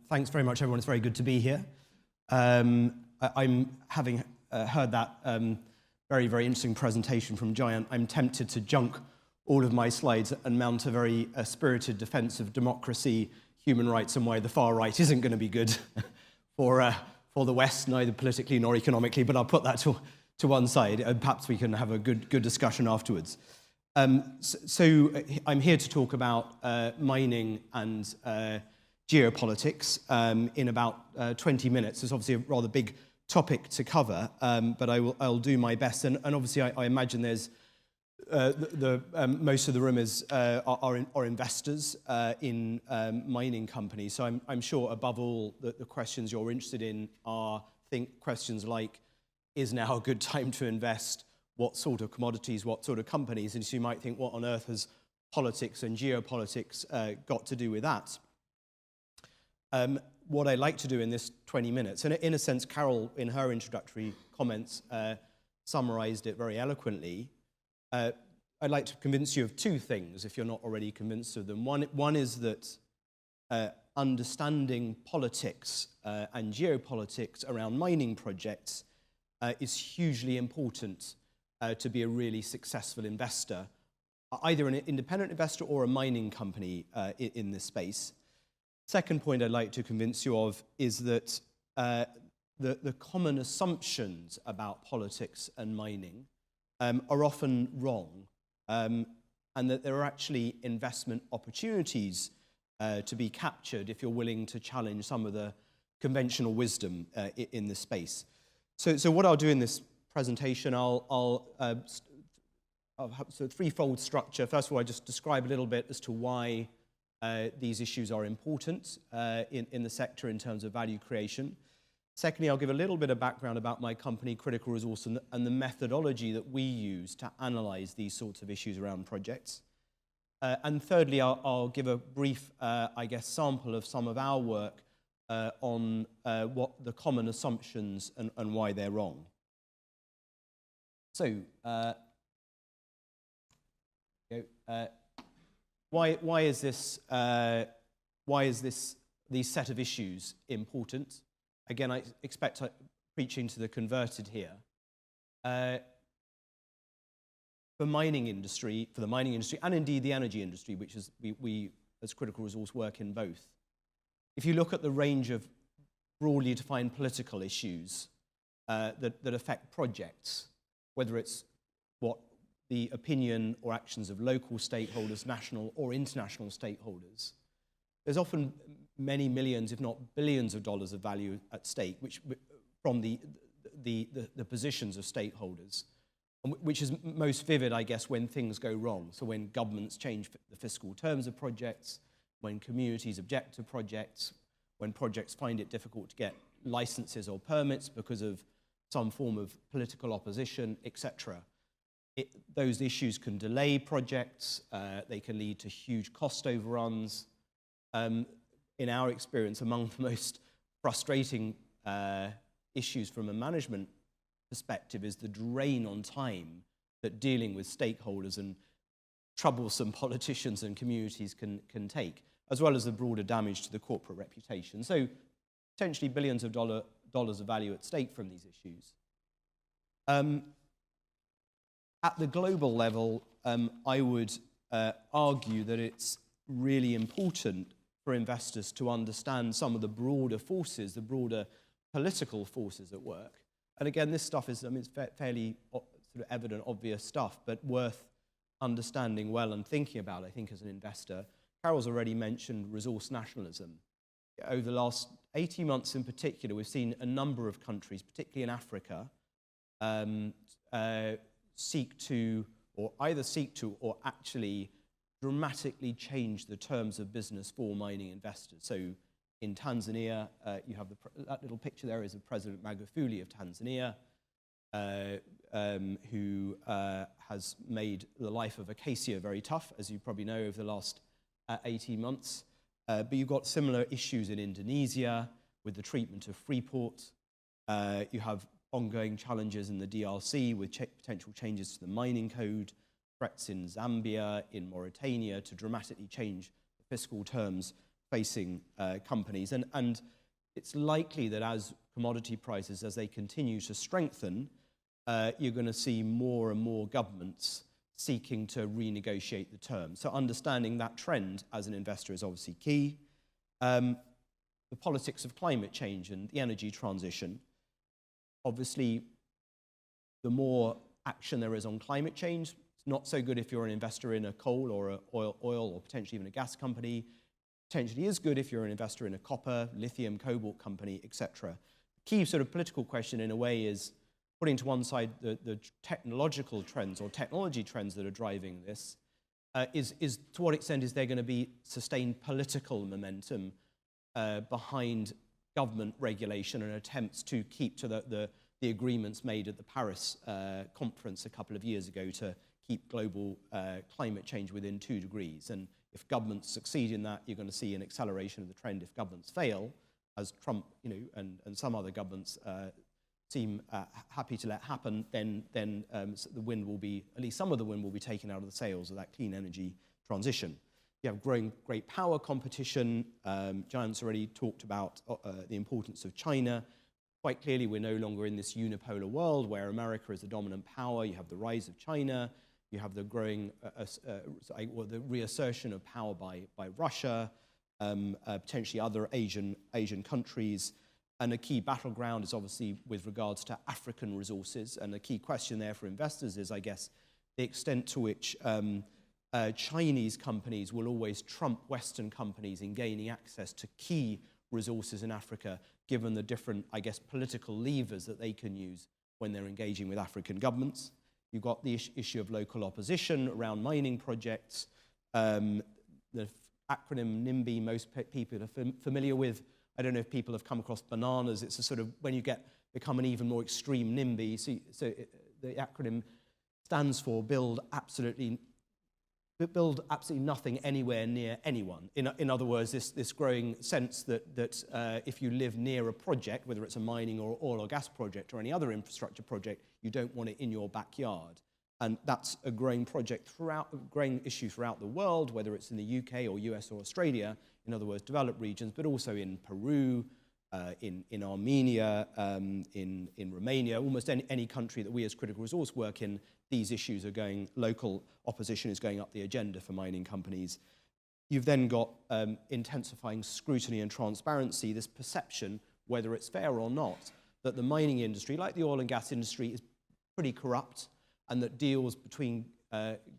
Thanks very much, everyone. It's very good to be here. I'm having heard that very, very interesting presentation from Giant. I'm tempted to junk all of my slides and mount a very spirited defense of democracy, human rights, and why the far right isn't going to be good for the West, neither politically nor economically. But I'll put that to one side. Perhaps we can have a good discussion afterwards. So I'm here to talk about mining and geopolitics in about 20 minutes. It's obviously a rather big topic to cover, but I'll do my best. And obviously, I imagine there's most of the room are investors in mining companies. So I'm sure, above all, that the questions you're interested in are questions like: is now a good time to invest? What sort of commodities? What sort of companies? And so you might think, what on earth has politics and geopolitics got to do with that? What I'd like to do in this 20 minutes, and in a sense, Carol, in her introductory comments, summarized it very eloquently. I'd like to convince you of two things, if you're not already convinced of them. One is that understanding politics and geopolitics around mining projects is hugely important to be a really successful investor, either an independent investor or a mining company in this space. Second point I'd like to convince you of is that the common assumptions about politics and mining are often wrong, and that there are actually investment opportunities to be captured if you're willing to challenge some of the conventional wisdom in this space. So what I'll do in this presentation, I'll have a threefold structure. First of all, I just describe a little bit as to why these issues are important in the sector in terms of value creation. Secondly, I'll give a little bit of background about my company, Critical Resource, and the methodology that we use to analyze these sorts of issues around projects. And thirdly, I'll give a brief, sample of some of our work on what the common assumptions and why they're wrong. So, why is these set of issues important? Again, I expect preaching to the converted here. For the mining industry, and indeed the energy industry, which is we as Critical Resource work in both. If you look at the range of broadly defined political issues that affect projects, whether it's what the opinion or actions of local stakeholders, national or international stakeholders, there's often many millions, if not billions of dollars of value at stake, which from the positions of stakeholders, which is most vivid, I guess, when things go wrong. So when governments change the fiscal terms of projects, when communities object to projects, when projects find it difficult to get licenses or permits because of some form of political opposition, etc. Those issues can delay projects, they can lead to huge cost overruns. In our experience, among the most frustrating issues from a management perspective is the drain on time that dealing with stakeholders and troublesome politicians and communities can take, as well as the broader damage to the corporate reputation. So potentially billions of dollars of value at stake from these issues. At the global level, I would argue that it's really important for investors to understand some of the broader forces, the broader political forces at work. And again, this stuff is, it's fairly sort of evident, obvious stuff, but worth understanding well and thinking about, I think, as an investor. Carol's already mentioned resource nationalism. Over the last 18 months in particular, we've seen a number of countries, particularly in Africa, seek to or actually dramatically change the terms of business for mining investors. So in Tanzania, you have that little picture there is of President Magufuli of Tanzania, who has made the life of Acacia very tough, as you probably know, over the last 18 months. But you've got similar issues in Indonesia with the treatment of Freeport. You have ongoing challenges in the DRC with potential changes to the mining code, threats in Zambia, in Mauritania to dramatically change the fiscal terms facing companies. And it's likely that as commodity prices, as they continue to strengthen, you're going to see more and more governments seeking to renegotiate the terms. So understanding that trend as an investor is obviously key. The politics of climate change and the energy transition. Obviously, the more action there is on climate change, it's not so good if you're an investor in a coal or a oil or potentially even a gas company. Potentially is good if you're an investor in a copper, lithium, cobalt company, etc. The key sort of political question in a way is putting to one side the technological trends or technology trends that are driving this, is to what extent is there going to be sustained political momentum behind government regulation and attempts to keep to the agreements made at the Paris conference a couple of years ago to keep global climate change within 2 degrees. And if governments succeed in that, you're going to see an acceleration of the trend. If governments fail, as Trump, and some other governments seem happy to let happen, then the wind will be, at least some of the wind will be taken out of the sails of that clean energy transition. You have growing great power competition. Giants already talked about the importance of China. Quite clearly, we're no longer in this unipolar world where America is the dominant power. You have the rise of China. You have the growing, or the reassertion of power by Russia, potentially other Asian countries. And a key battleground is obviously with regards to African resources. And the key question there for investors is, I guess, the extent to which Chinese companies will always trump Western companies in gaining access to key resources in Africa, given the different, I guess, political levers that they can use when they're engaging with African governments. You've got the issue of local opposition around mining projects. The acronym NIMBY, most people are familiar with. I don't know if people have come across bananas. It's a sort of, when you become an even more extreme NIMBY, so the acronym stands for build absolutely nothing anywhere near anyone. In other words, this growing sense that if you live near a project, whether it's a mining or oil or gas project or any other infrastructure project, you don't want it in your backyard. And that's a growing growing issue throughout the world, whether it's in the UK or US or Australia, in other words, developed regions, but also in Peru, in Armenia, in Romania, almost any country that we as critical resource work in, these issues are going, local opposition is going up the agenda for mining companies. You've then got intensifying scrutiny and transparency, this perception, whether it's fair or not, that the mining industry, like the oil and gas industry, is pretty corrupt, and that deals between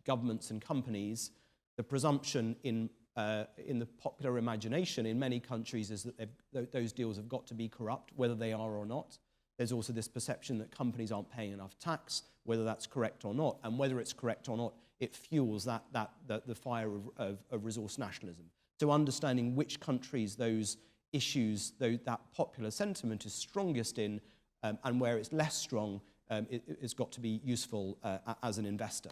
governments and companies, the presumption in the popular imagination in many countries is that those deals have got to be corrupt, whether they are or not. There's also this perception that companies aren't paying enough tax, whether that's correct or not, and whether it's correct or not, it fuels the fire of resource nationalism. So understanding which countries those issues, that popular sentiment is strongest in, and where it's less strong, it's got to be useful as an investor.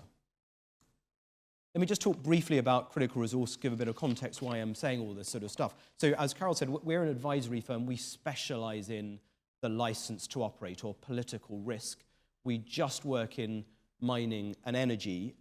Let me just talk briefly about critical resource, give a bit of context why I'm saying all this sort of stuff. So as Carol said, we're an advisory firm. We specialize in the license to operate or political risk. We just work in mining and energy.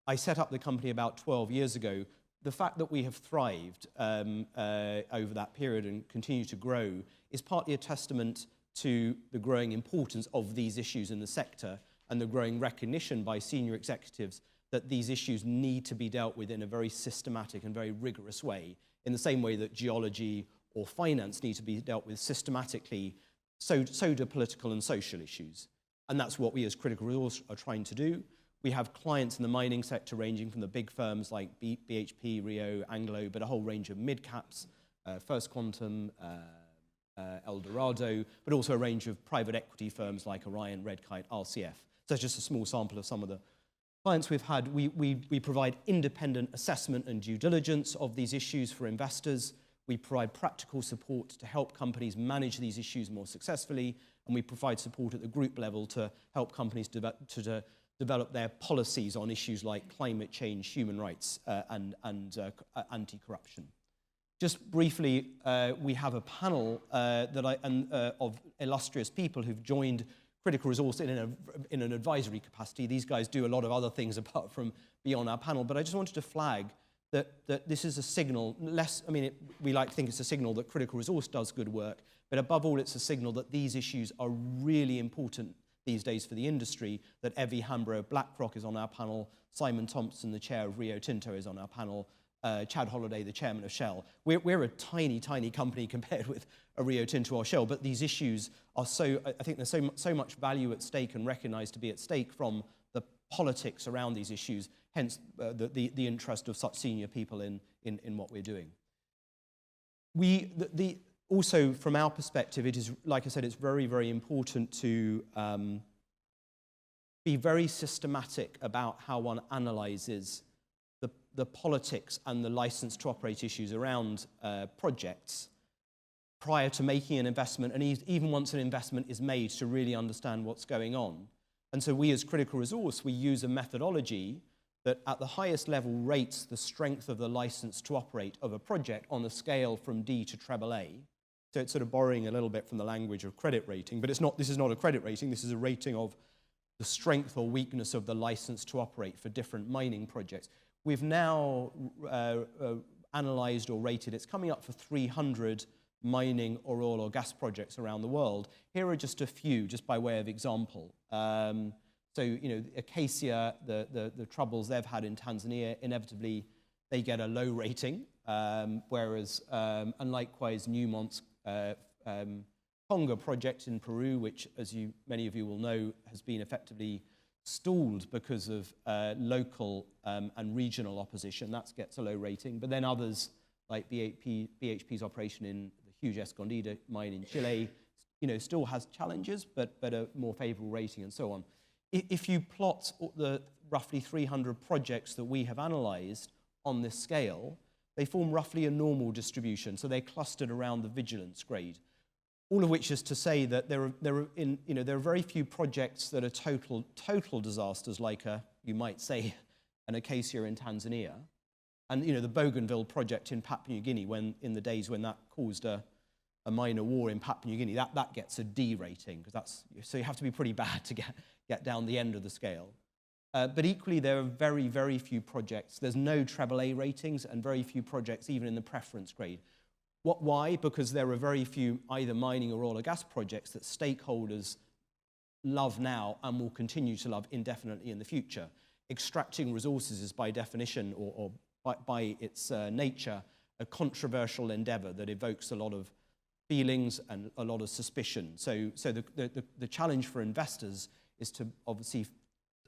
I set up the company about 12 years ago. The fact that we have thrived over that period and continue to grow is partly a testament to the growing importance of these issues in the sector and the growing recognition by senior executives that these issues need to be dealt with in a very systematic and very rigorous way, in the same way that geology or finance need to be dealt with systematically, so do political and social issues. And that's what we as critical resource are trying to do. We have clients in the mining sector ranging from the big firms like BHP, Rio, Anglo, but a whole range of mid-caps, First Quantum, Eldorado, but also a range of private equity firms like Orion, Redkite, RCF. So that's just a small sample of some of the clients we've had. We provide independent assessment and due diligence of these issues for investors. We provide practical support to help companies manage these issues more successfully, and we provide support at the group level to help companies to develop their policies on issues like climate change, human rights, and anti-corruption. Just briefly, we have a panel of illustrious people who've joined critical resource in an advisory capacity. These guys do a lot of other things apart from beyond our panel, but I just wanted to flag that this is a signal, we like to think it's a signal that critical resource does good work, but above all, it's a signal that these issues are really important these days for the industry, that Evie Hambro of BlackRock is on our panel, Simon Thompson, the chair of Rio Tinto, is on our panel, Chad Holliday, the chairman of Shell. We're a tiny, tiny company compared with a Rio Tinto or Shell, but these issues are I think there's so much value at stake and recognized to be at stake from the politics around these issues, hence the interest of such senior people in what we're doing. Also, from our perspective, it is, like I said, it's very, very important to be very systematic about how one analyzes the politics and the license to operate issues around projects prior to making an investment, and even once an investment is made, to really understand what's going on. And so we, as Critical Resource, we use a methodology that at the highest level rates the strength of the license to operate of a project on a scale from D to AAA. So it's sort of borrowing a little bit from the language of credit rating, but this is not a credit rating, this is a rating of the strength or weakness of the license to operate for different mining projects. We've now analysed or rated, it's coming up for 300 mining or oil or gas projects around the world. Here are just a few, just by way of example. So, you know, Acacia, the troubles they've had in Tanzania, inevitably they get a low rating, whereas, and likewise, Newmont's Conga project in Peru, which, as many of you will know, has been effectively stalled because of local and regional opposition. That gets a low rating. But then others, like BHP's operation in the huge Escondida mine in Chile, you know, still has challenges, but a more favorable rating and so on. If you plot the roughly 300 projects that we have analyzed on this scale, they form roughly a normal distribution, so they're clustered around the vigilance grade. All of which is to say that there are very few projects that are total disasters, like you might say an Acacia in Tanzania, and you know, the Bougainville project in Papua New Guinea, in the days when that caused a minor war in Papua New Guinea, that gets a D rating, because so you have to be pretty bad to get down the end of the scale. But equally, there are very, very few projects. There's no AAA ratings and very few projects even in the preference grade. Why? Because there are very few either mining or oil or gas projects that stakeholders love now and will continue to love indefinitely in the future. Extracting resources is by definition, or by its nature, a controversial endeavor that evokes a lot of feelings and a lot of suspicion. So the challenge for investors is to obviously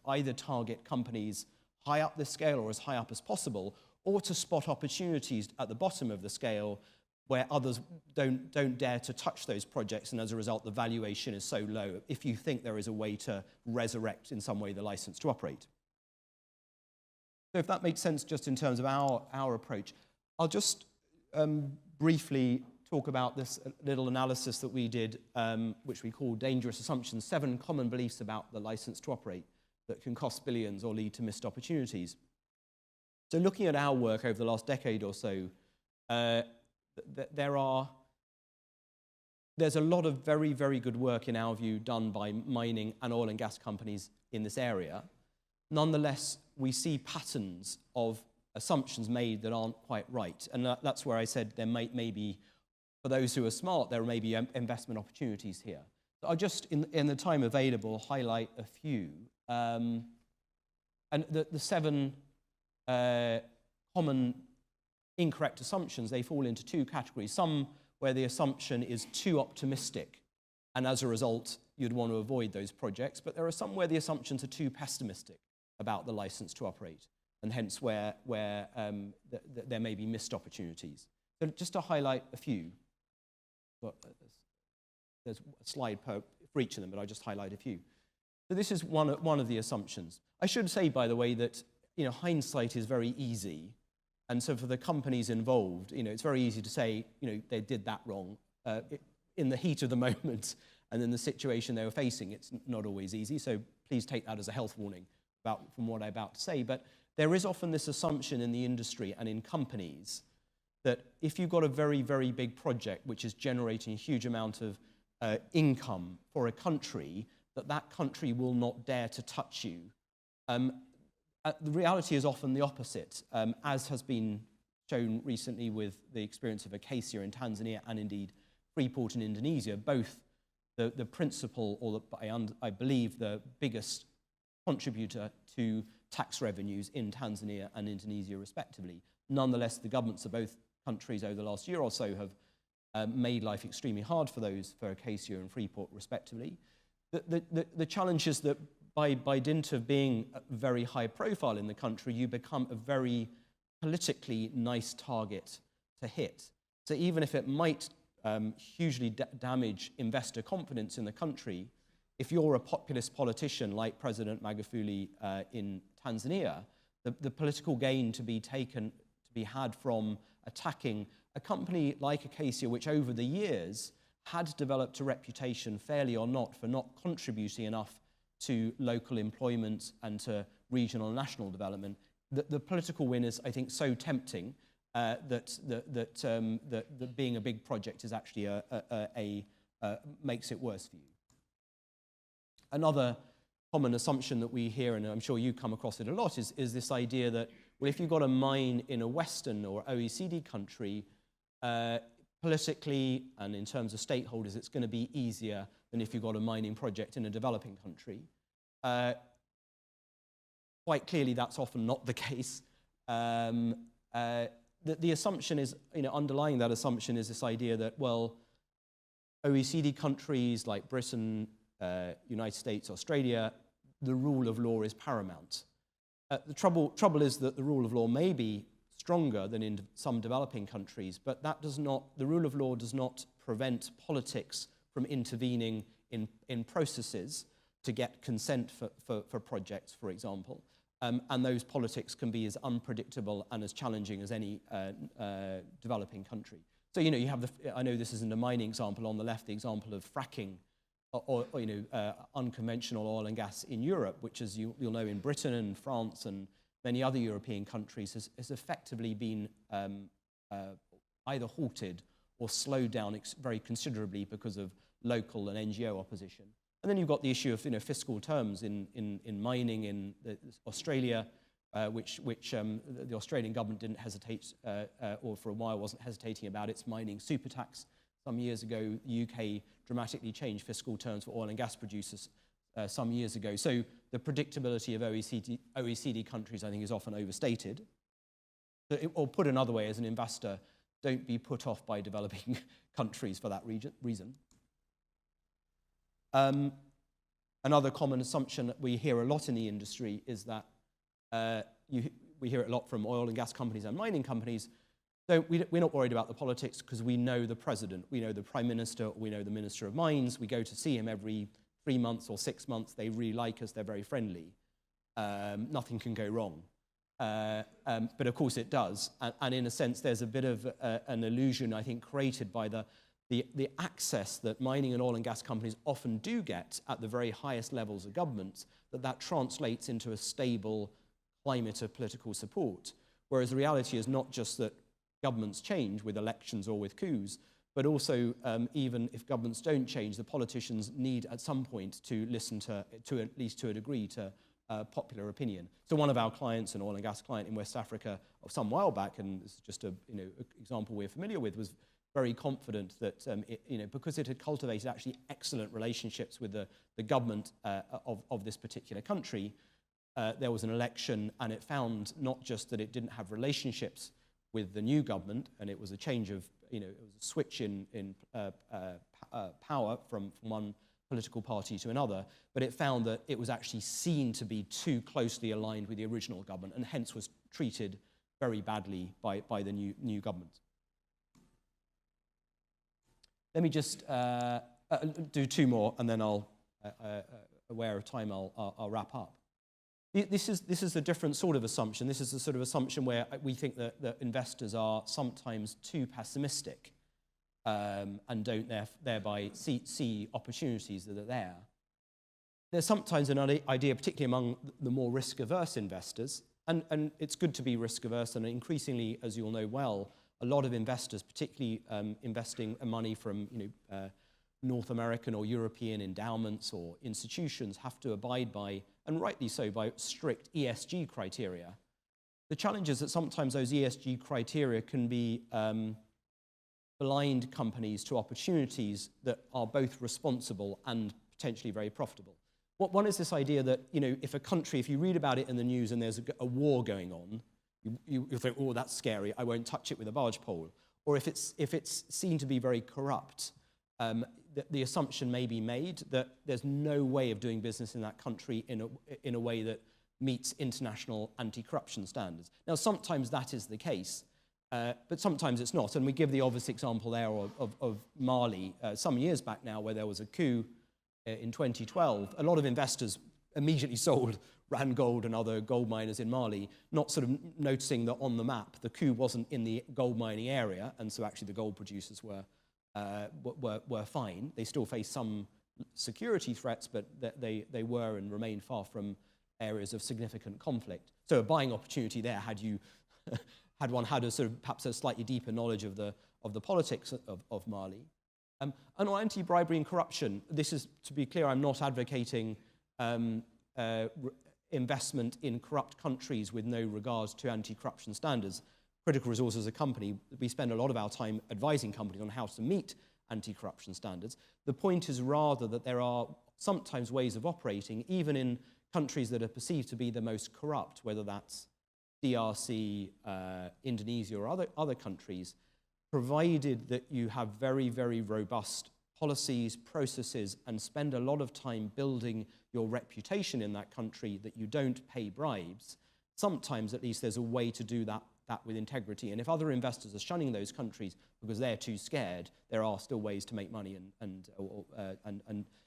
either target companies high up the scale or as high up as possible, or to spot opportunities at the bottom of the scale where others don't dare to touch those projects, and as a result, the valuation is so low, if you think there is a way to resurrect in some way the license to operate. So if that makes sense just in terms of our approach, I'll just briefly talk about this little analysis that we did, which we call Dangerous Assumptions, 7 common beliefs about the license to operate that can cost billions or lead to missed opportunities. So looking at our work over the last decade or so, there's a lot of very, very good work, in our view, done by mining and oil and gas companies in this area. Nonetheless, we see patterns of assumptions made that aren't quite right. And that's where I said there may be, for those who are smart, there may be investment opportunities here. So I'll just, in the time available, highlight a few. And the 7 common incorrect assumptions, they fall into 2 categories. Some where the assumption is too optimistic, and as a result, you'd want to avoid those projects. But there are some where the assumptions are too pessimistic about the license to operate, and hence where there may be missed opportunities. So just to highlight a few, there's a slide for each of them, but I'll just highlight a few. So this is one of the assumptions. I should say, by the way, that hindsight is very easy. And so for the companies involved, it's very easy to say, they did that wrong in the heat of the moment and in the situation they were facing. It's not always easy, so please take that as a health warning from what I'm about to say. But there is often this assumption in the industry and in companies that if you've got a very, very big project which is generating a huge amount of income for a country, that country will not dare to touch you. The reality is often the opposite, as has been shown recently with the experience of Acacia in Tanzania and indeed Freeport in Indonesia. Both the principal, or I believe the biggest contributor to tax revenues in Tanzania and Indonesia respectively. Nonetheless, the governments of both countries over the last year or so have made life extremely hard for those, for Acacia and Freeport respectively. The challenge is that by dint of being very high profile in the country, you become a very politically nice target to hit. So even if it might hugely damage investor confidence in the country, if you're a populist politician like President Magufuli in Tanzania, the political gain to be had from attacking a company like Acacia, which over the years had developed a reputation, fairly or not, for not contributing enough to local employment and to regional and national development, the political win is, I think, so tempting that being a big project is actually makes it worse for you. Another common assumption that we hear, and I'm sure you come across it a lot, is this idea that, well, if you've got a mine in a Western or OECD country, politically and in terms of stakeholders, it's going to be easier than if you've got a mining project in a developing country. Quite clearly, that's often not the case. The assumption is, underlying that assumption is this idea that, well, OECD countries like Britain, United States, Australia, the rule of law is paramount. The trouble is that the rule of law may be stronger than in some developing countries, but the rule of law does not prevent politics from intervening in processes to get consent for projects, for example. And those politics can be as unpredictable and as challenging as any developing country. So, you have I know this isn't a mining example, on the left, the example of fracking or unconventional oil and gas in Europe, which, as you'll know, in Britain and France and many other European countries has effectively been either halted or slowed down very considerably because of local and NGO opposition. And then you've got the issue of fiscal terms in mining in Australia, which the Australian government didn't hesitate, or for a while wasn't hesitating about its mining super tax. Some years ago, the UK dramatically changed fiscal terms for oil and gas producers some years ago. So the predictability of OECD countries, I think, is often overstated. Or put another way, as an investor, don't be put off by developing countries for that reason. Another common assumption that we hear a lot in the industry is that we hear it a lot from oil and gas companies and mining companies. So we're not worried about the politics because we know the president, we know the prime minister, we know the minister of mines. We go to see him every 3 months or 6 months. They really like us. They're very friendly. Nothing can go wrong. But of course it does. And in a sense, there's a bit of an illusion, I think, created by the access that mining and oil and gas companies often do get at the very highest levels of government, that translates into a stable climate of political support. Whereas the reality is not just that governments change with elections or with coups, but also even if governments don't change, the politicians need at some point to listen to at least to a degree, to popular opinion. So one of our clients, an oil and gas client in West Africa, some while back, and this is just a example we're familiar with, was very confident that because it had cultivated actually excellent relationships with the government of this particular country, there was an election, and it found not just that it didn't have relationships with the new government, and it was a change of, it was a switch in power from one political party to another, but it found that it was actually seen to be too closely aligned with the original government, and hence was treated very badly by the new government. Let me just do 2 more, and then I'll, aware of time, I'll wrap up. This is a different sort of assumption. This is a sort of assumption where we think that investors are sometimes too pessimistic and don't thereby see opportunities that are there. There's sometimes an idea, particularly among the more risk-averse investors, and it's good to be risk-averse, and increasingly, as you'll know well, a lot of investors, particularly investing money from North American or European endowments or institutions have to abide by, and rightly so, by strict ESG criteria. The challenge is that sometimes those ESG criteria can be blind companies to opportunities that are both responsible and potentially very profitable. One is this idea that, if a country, if you read about it in the news and there's a war going on, you think, oh, that's scary, I won't touch it with a barge pole. Or if it's seen to be very corrupt, the assumption may be made that there's no way of doing business in that country in a way that meets international anti-corruption standards. Now, sometimes that is the case, but sometimes it's not. And we give the obvious example there of Mali some years back now, where there was a coup in 2012. A lot of investors immediately sold Randgold and other gold miners in Mali, not sort of noticing that on the map the coup wasn't in the gold mining area, and so actually the gold producers were fine. They still faced some security threats, but they were and remain far from areas of significant conflict. So a buying opportunity there had you had a sort of perhaps a slightly deeper knowledge of the politics of Mali. And on anti-bribery and corruption, this is, to be clear, I'm not advocating investment in corrupt countries with no regard to anti-corruption standards. Critical Resources as a company, we spend a lot of our time advising companies on how to meet anti-corruption standards. The point is rather that there are sometimes ways of operating, even in countries that are perceived to be the most corrupt, whether that's DRC, Indonesia, or other countries, provided that you have very, very robust policies, processes, and spend a lot of time building your reputation in that country, that you don't pay bribes. Sometimes, at least, there's a way to do that with integrity. And if other investors are shunning those countries because they're too scared, there are still ways to make money and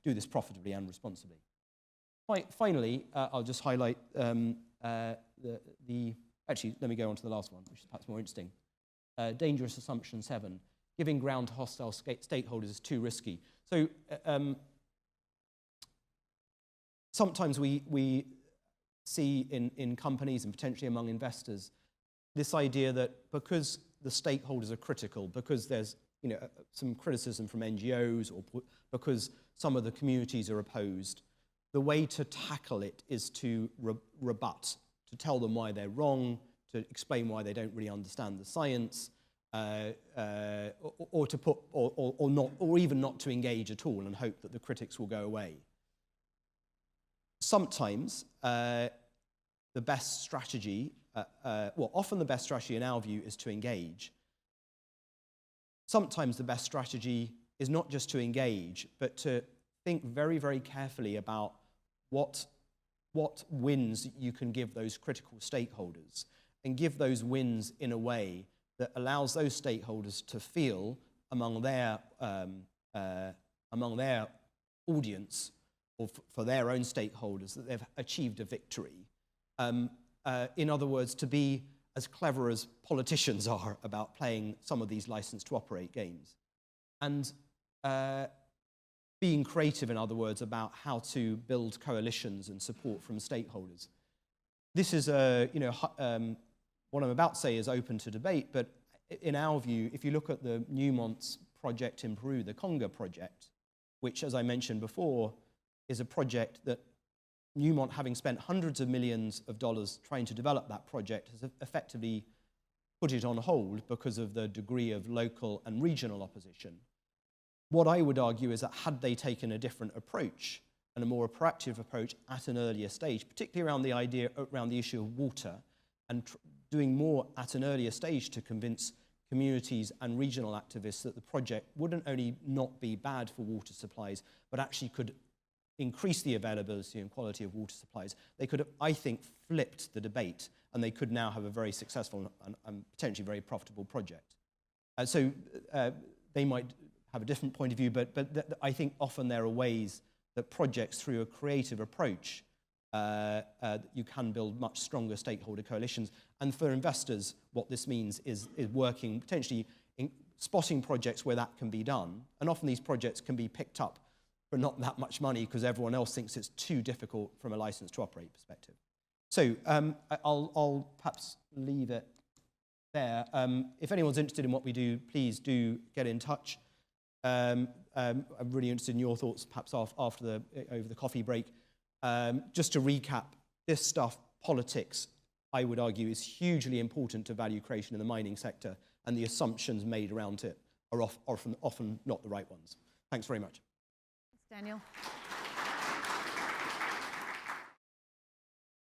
do this profitably and responsibly. Finally, I'll just highlight actually, let me go on to the last one, which is perhaps more interesting. Dangerous assumption 7, giving ground to hostile stakeholders is too risky. So sometimes we see in companies and potentially among investors this idea that because the stakeholders are critical, because there's some criticism from NGOs, or because some of the communities are opposed, the way to tackle it is to rebut, to tell them why they're wrong, to explain why they don't really understand the science, or to put, or not, or even not to engage at all and hope that the critics will go away. Sometimes the best strategy, often the best strategy in our view is to engage. Sometimes the best strategy is not just to engage, but to think very, very carefully about what wins you can give those critical stakeholders, and give those wins in a way that allows those stakeholders to feel among their audience, or for their own stakeholders, that they've achieved a victory. In other words, to be as clever as politicians are about playing some of these license to operate games. And being creative, in other words, about how to build coalitions and support from stakeholders. This is what I'm about to say is open to debate, but in our view, if you look at the Newmont's project in Peru, the Conga project, which, as I mentioned before, is a project that Newmont, having spent hundreds of millions of dollars trying to develop that project, has effectively put it on hold because of the degree of local and regional opposition. What I would argue is that had they taken a different approach and a more proactive approach at an earlier stage, particularly around the issue of water, and doing more at an earlier stage to convince communities and regional activists that the project wouldn't only not be bad for water supplies, but actually could increase the availability and quality of water supplies, they could have, I think, flipped the debate, and they could now have a very successful and potentially very profitable project. So they might have a different point of view, but I think often there are ways that projects, through a creative approach, you can build much stronger stakeholder coalitions. And for investors, what this means is working, potentially spotting projects where that can be done. And often these projects can be picked up for not that much money because everyone else thinks it's too difficult from a license to operate perspective. So I'll perhaps leave it there. If anyone's interested in what we do, please do get in touch. I'm really interested in your thoughts, perhaps over the coffee break. Just to recap, this stuff, politics, I would argue, is hugely important to value creation in the mining sector, and the assumptions made around it are often not the right ones. Thanks very much. Thanks, Daniel.